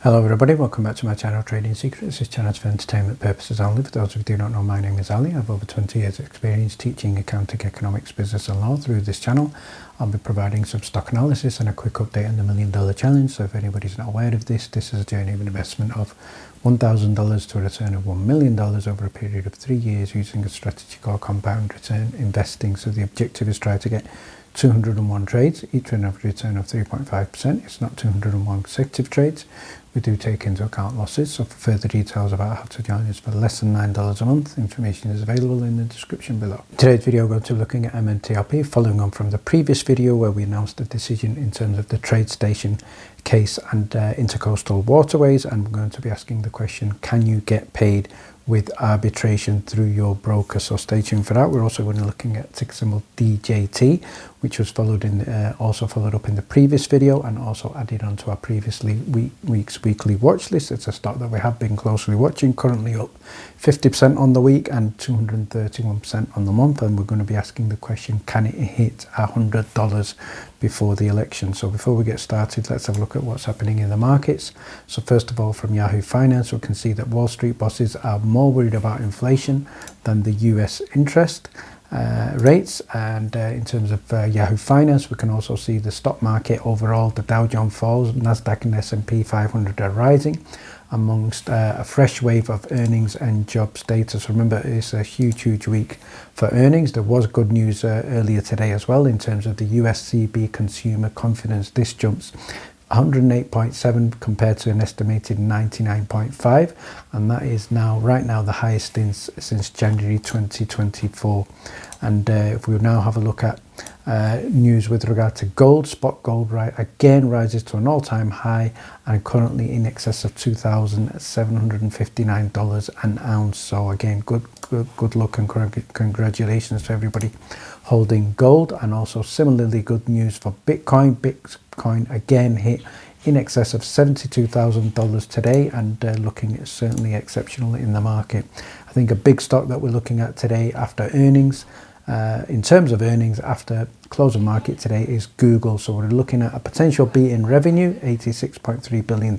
Hello everybody, welcome back to my channel Trading Secrets. This channel is for entertainment purposes only. For those of you who do not know, my name is Ali. I have over 20 years experience teaching accounting, economics, business and law. Through this channel I'll be providing some stock analysis and a quick update on the $1 Million Challenge. So if anybody's not aware of this is a journey of an investment of $1,000 to a return of $1 million over a period of 3 years using a strategy called compound return investing. So the objective is try to get 201 trades, each with an average return of 3.5%. It's not 201 consecutive trades. We do take into account losses. So for further details about how to join us for less than $9 a month, information is available in the description below. Today's video we're going to be looking at MMTLP, following on from the previous video where we announced the decision in terms of the TradeStation case and intercoastal waterways, and we're going to be asking the question, can you get paid with arbitration through your broker? So stay tuned for that. We're also going to be looking at ticker symbol DJT, which was also followed up in the previous video and also added onto our previously week's weekly watch list. It's a stock that we have been closely watching, currently up 50% on the week and 231% on the month, and we're going to be asking the question, can it hit $100 before the election? So before we get started, let's have a look at what's happening in the markets. So first of all, from Yahoo Finance, we can see that Wall Street bosses are more worried about inflation than the US interest rates. And in terms of Yahoo Finance, we can also see the stock market overall. The Dow Jones falls, Nasdaq and S&P 500 are rising amongst a fresh wave of earnings and jobs data. So remember, it's a huge week for earnings. There was good news earlier today as well in terms of the USCB consumer confidence. This jumps 108.7 compared to an estimated 99.5, and that is right now the highest since January 2024. And if we now have a look at news with regard to gold, spot gold again rises to an all-time high and currently in excess of $2,759 an ounce. So again, good luck and congratulations to everybody holding gold. And also similarly good news for Bitcoin. Bitcoin again hit in excess of $72,000 today and looking certainly exceptional in the market. I think a big stock that we're looking at today after earnings, in terms of earnings after close of market today, is Google. So we're looking at a potential beat in revenue, $86.3 billion,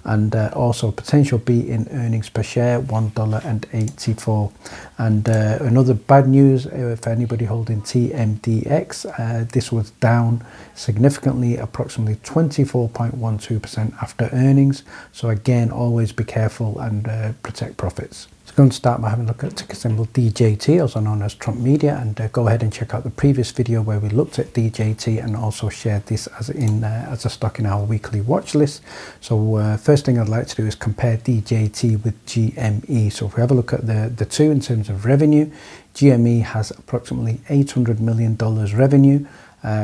and also potential beat in earnings per share, $1.84. And another bad news for anybody holding TMDX, this was down significantly, approximately 24.12% after earnings. So again, always be careful and protect profits. So I'm going to start by having a look at ticker symbol DJT, also known as Trump Media, and go ahead and check out the previous video where we looked at DJT and also shared this as a stock in our weekly watch list. So first thing I'd like to do is compare DJT with GME. So if we have a look at the two in terms of revenue, GME has approximately $800 million revenue,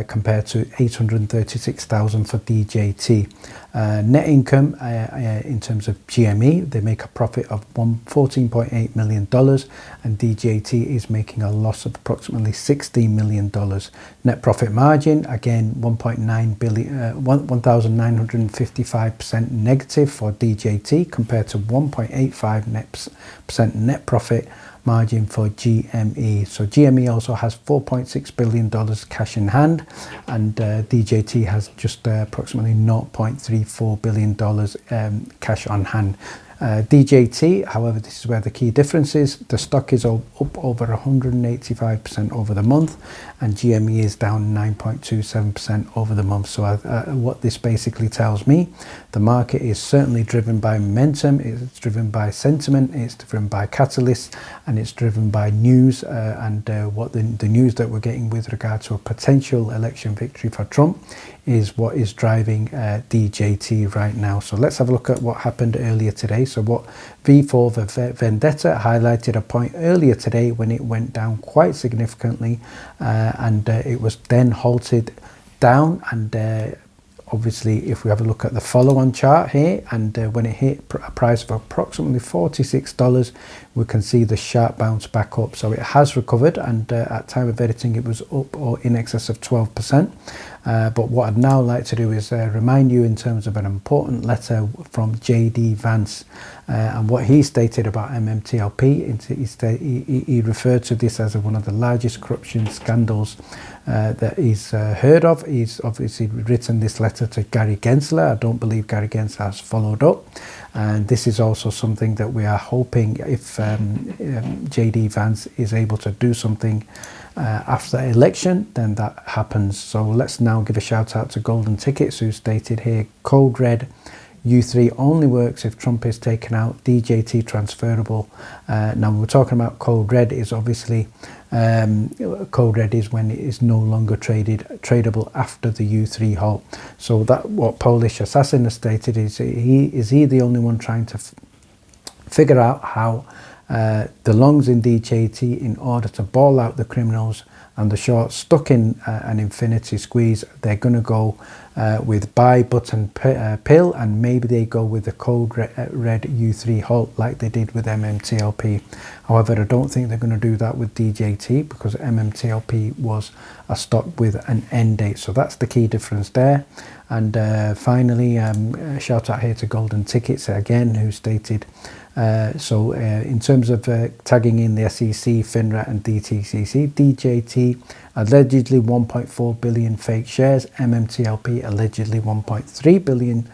compared to 836,000 for DJT. Net income in terms of GME, they make a profit of $14.8 million, and DJT is making a loss of approximately $16 million. Net profit margin, again 1,955% negative for DJT compared to 1.85% net profit margin for GME. So GME also has $4.6 billion cash in hand, and DJT has just approximately $0.34 billion cash on hand. DJT, however, this is where the key difference is. The stock is up over 185% over the month, and GME is down 9.27% over the month. So what this basically tells me, the market is certainly driven by momentum, it's driven by sentiment, it's driven by catalysts, and it's driven by news and what the news that we're getting with regard to a potential election victory for Trump is what is driving DJT right now. So let's have a look at what happened earlier today. So what V4 Vendetta highlighted a point earlier today when it went down quite significantly, and it was then halted down, and obviously if we have a look at the follow-on chart here, and when it hit a price of approximately $46, we can see the sharp bounce back up. So it has recovered, and at time of editing it was up or in excess of 12%, But what I'd now like to do is remind you in terms of an important letter from JD Vance and what he stated about MMTLP. He referred to this as one of the largest corruption scandals that he's heard of. He's obviously written this letter to Gary Gensler. I don't believe Gary Gensler has followed up, and this is also something that we are hoping, if JD Vance is able to do something after election, then that happens. So let's now give a shout out to Golden Tickets, who stated here, Code Red U3 only works if Trump is taken out. DJT transferable. Now we're talking about Code Red is obviously Code Red is when it is no longer tradable after the U3 halt. So that what Polish Assassin has stated is he the only one trying to figure out how the longs in DJT, in order to ball out the criminals, and the shorts stuck in an infinity squeeze, they're going to go with buy button pill, and maybe they go with the Code Red U3 halt like they did with MMTLP. However, I don't think they're going to do that with DJT, because MMTLP was a stock with an end date. So that's the key difference there. And finally, shout out here to Golden Tickets again, who stated, in terms of tagging in the SEC, FINRA and DTCC, DJT allegedly 1.4 billion fake shares, MMTLP allegedly 1.3 billion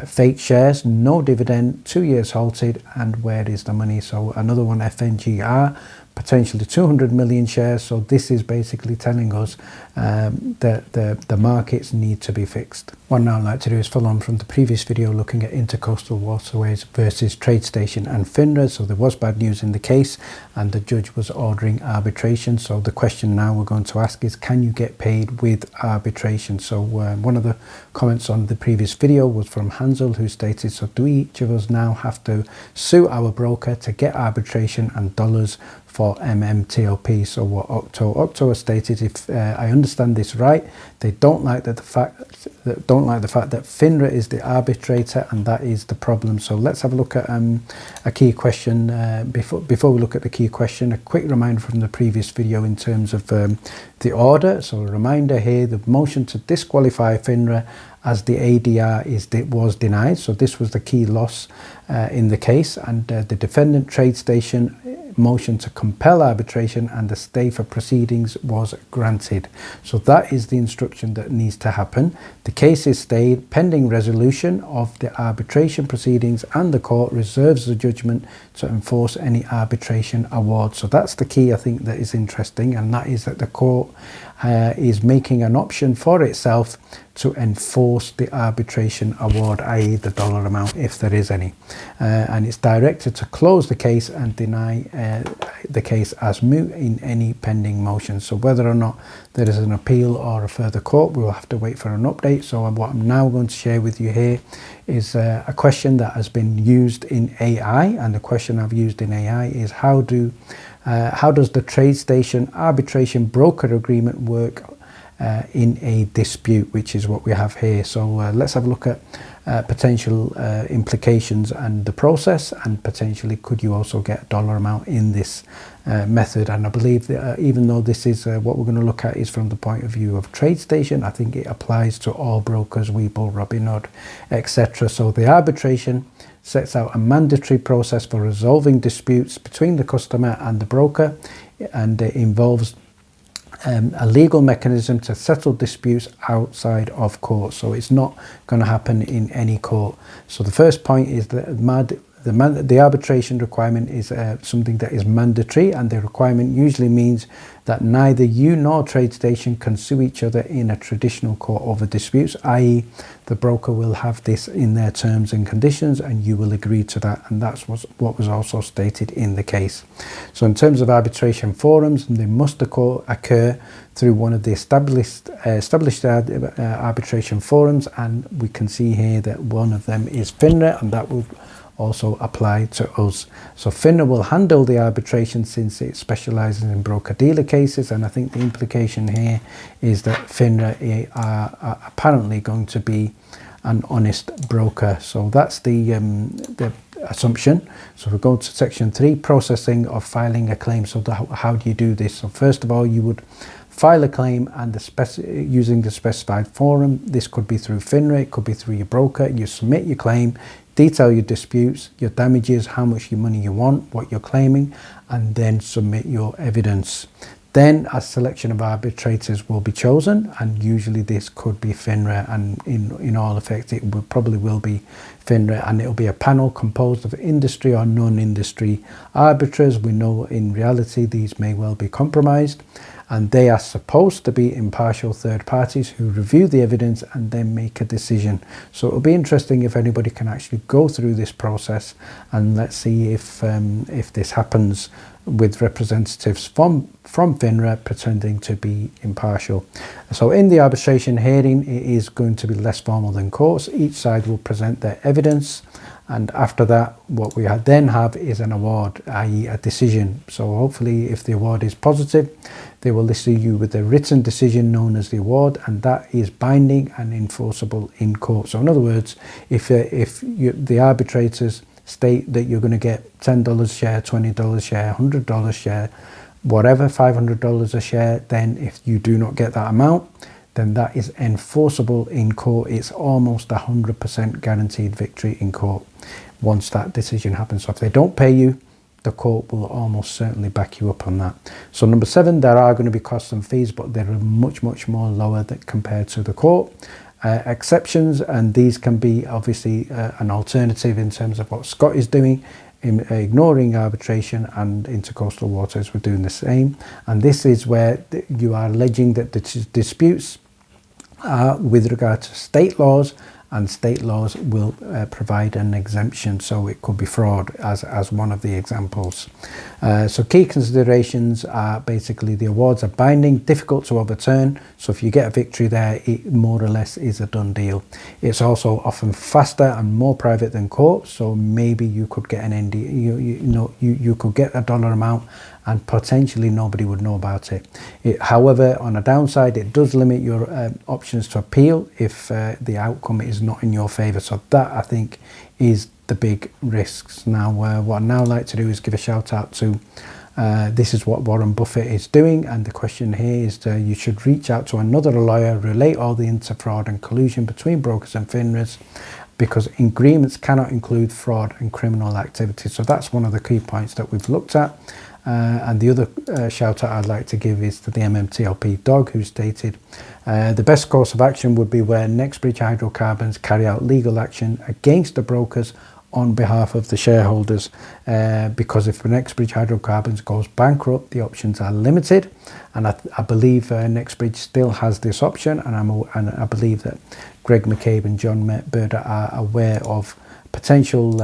fake shares, no dividend, 2 years halted, and where is the money? So another one, FNGR, potentially 200 million shares. So this is basically telling us that the markets need to be fixed. What I'd now like to do is follow on from the previous video looking at intercoastal waterways versus TradeStation and FINRA. So there was bad news in the case, and the judge was ordering arbitration. So the question now we're going to ask is, can you get paid with arbitration? So one of the comments on the previous video was from Hansel, who stated, so do each of us now have to sue our broker to get arbitration and dollars for MMTLP? So what Octo has stated, if I understand this right, they don't like the fact that FINRA is the arbitrator, and that is the problem. So let's have a look at a key question. Before we look at the key question, a quick reminder from the previous video in terms of the order. So a reminder here, the motion to disqualify FINRA as the ADR was denied. So this was the key loss in the case, and the defendant TradeStation motion to compel arbitration and the stay for proceedings was granted. So that is the instruction that needs to happen. The case is stayed pending resolution of the arbitration proceedings, and the court reserves the judgment to enforce any arbitration award. So that's the key, I think, that is interesting, and that is that the court is making an option for itself to enforce the arbitration award, i.e. the dollar amount, if there is any. And it's directed to close the case and deny the case as moot in any pending motion. So whether or not there is an appeal or a further court, we will have to wait for an update. So what I'm now going to share with you here is a question that has been used in AI, and the question I've used in AI is how does the TradeStation arbitration broker agreement work in a dispute, which is what we have here. So let's have a look at potential implications and the process, and potentially could you also get a dollar amount in this method. And I believe that even though this is what we're going to look at is from the point of view of TradeStation, I think it applies to all brokers, Webull, Robinhood, etc. So the arbitration sets out a mandatory process for resolving disputes between the customer and the broker, and it involves a legal mechanism to settle disputes outside of court. So it's not going to happen in any court. So the first point is that the arbitration requirement is something that is mandatory, and the requirement usually means that neither you nor TradeStation can sue each other in a traditional court over disputes, i.e. the broker will have this in their terms and conditions and you will agree to that, and that's what was also stated in the case. So in terms of arbitration forums, they must occur through one of the established arbitration forums, and we can see here that one of them is FINRA, and that will also apply to us. So FINRA will handle the arbitration since it specializes in broker-dealer cases, and I think the implication here is that FINRA are apparently going to be an honest broker. So that's the assumption. So we go to section 3, processing of filing a claim. So how do you do this? So first of all, you would file a claim and using the specified forum. This could be through FINRA, it could be through your broker. You submit your claim, detail your disputes, your damages, how much money you want, what you're claiming, and then submit your evidence. Then a selection of arbitrators will be chosen, and usually this could be FINRA, and in all effect it probably will be FINRA, and it'll be a panel composed of industry or non-industry arbiters. We know in reality these may well be compromised, and they are supposed to be impartial third parties who review the evidence and then make a decision. So it'll be interesting if anybody can actually go through this process, and let's see if this happens with representatives from FINRA pretending to be impartial. So in the arbitration hearing, it is going to be less formal than courts. Each side will present their evidence, and after that what we then have is an award, i.e. a decision. So hopefully if the award is positive, they will issue you with a written decision known as the award, and that is binding and enforceable in court. So in other words, if the arbitrators state that you're going to get $10 share, $20 share, $100 share, whatever, $500 a share, then if you do not get that amount, then that is enforceable in court. It's almost 100% guaranteed victory in court once that decision happens. So if they don't pay you, the court will almost certainly back you up on that. So number 7, there are going to be costs and fees, but they're much more lower compared to the court. Exceptions, and these can be obviously an alternative in terms of what Scott is doing, in ignoring arbitration, and intercoastal waters were doing the same. And this is where you are alleging that the disputes are with regard to state laws, and state laws will provide an exemption. So it could be fraud as one of the examples. So key considerations are basically the awards are binding, difficult to overturn. So if you get a victory there, it more or less is a done deal. It's also often faster and more private than court. So maybe you could get an ND, you could get a dollar amount and potentially nobody would know about it. However, on a downside, it does limit your options to appeal if the outcome is not in your favour. So that, I think, is the big risks. Now, what I'd now like to do is give a shout out to, this is what Warren Buffett is doing, and the question here is you should reach out to another lawyer, relate all the inter-fraud and collusion between brokers and FINRAs, because agreements cannot include fraud and criminal activity. So that's one of the key points that we've looked at. And the other shout out I'd like to give is to the MMTLP dog, who stated the best course of action would be where Nexbridge Hydrocarbons carry out legal action against the brokers on behalf of the shareholders, because if Nexbridge Hydrocarbons goes bankrupt, the options are limited, and I believe Nexbridge still has this option, and I believe that Greg McCabe and John Bird are aware of potential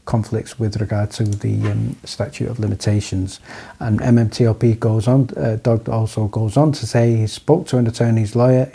conflicts with regard to the statute of limitations. And MMTLP goes on, Doug also goes on to say he spoke to an attorney's lawyer.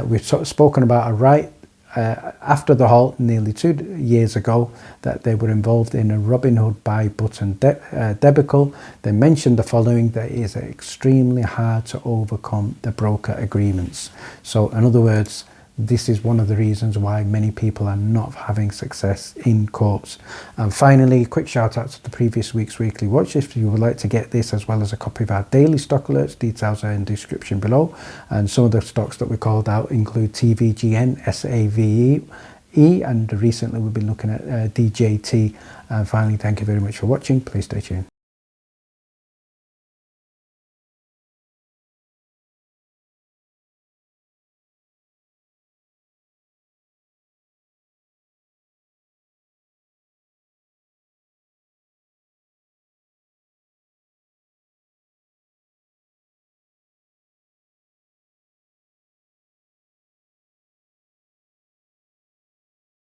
We've spoken about a right after the halt nearly 2 years ago that they were involved in a Robin Hood buy button debacle. They mentioned the following: that it is extremely hard to overcome the broker agreements. So in other words, this is one of the reasons why many people are not having success in courts. And finally, quick shout out to the previous week's weekly watch. If you would like to get this as well as a copy of our daily stock alerts, details are in the description below. And some of the stocks that we called out include TVGN, SAVE, and recently we've been looking at DJT. And finally, thank you very much for watching. Please stay tuned.